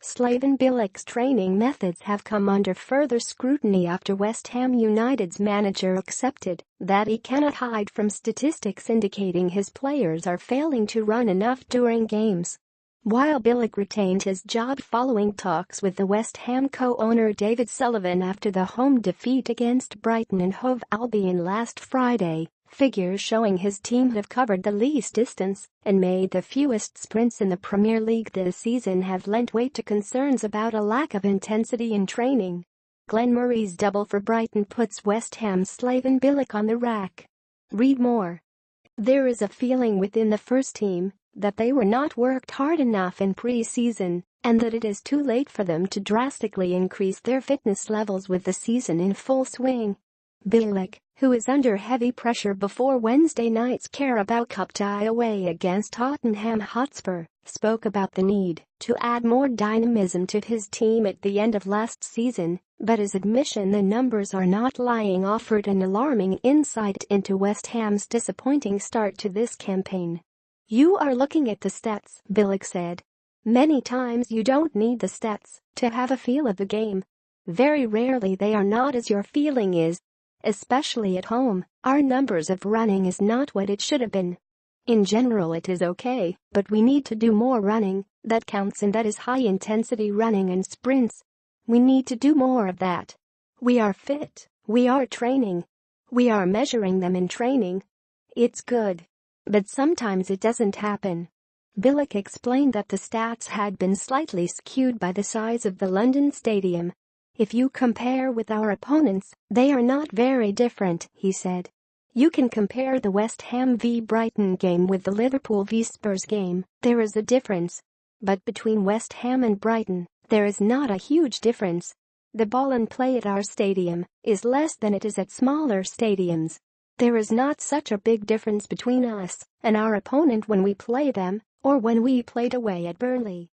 Slaven Bilic's training methods have come under further scrutiny after West Ham United's manager accepted that he cannot hide from statistics indicating his players are failing to run enough during games. While Bilic retained his job following talks with the West Ham co-owner David Sullivan after the home defeat against Brighton Hove Albion last Friday, figures showing his team have covered the least distance and made the fewest sprints in the Premier League this season have lent weight to concerns about a lack of intensity in training. Glenn Murray's double for Brighton puts West Ham's Slaven Bilic on the rack. Read more. There is a feeling within the first team that they were not worked hard enough in pre-season and that it is too late for them to drastically increase their fitness levels with the season in full swing. Bilic, who is under heavy pressure before Wednesday night's Carabao Cup tie away against Tottenham Hotspur, spoke about the need to add more dynamism to his team at the end of last season, but his admission the numbers are not lying offered an alarming insight into West Ham's disappointing start to this campaign. "You are looking at the stats," Bilic said. "Many times you don't need the stats to have a feel of the game. Very rarely they are not as your feeling is. Especially at home, our numbers of running is not what it should have been. In general it is okay, but we need to do more running that counts, and that is high-intensity running and sprints. We need to do more of that. We are fit, we are training. We are measuring them in training. It's good. But sometimes it doesn't happen." Bilic explained that the stats had been slightly skewed by the size of the London stadium. "If you compare with our opponents, they are not very different," he said. "You can compare the West Ham v Brighton game with the Liverpool v Spurs game, there is a difference. But between West Ham and Brighton, there is not a huge difference. The ball in play at our stadium is less than it is at smaller stadiums. There is not such a big difference between us and our opponent when we play them or when we played away at Burnley."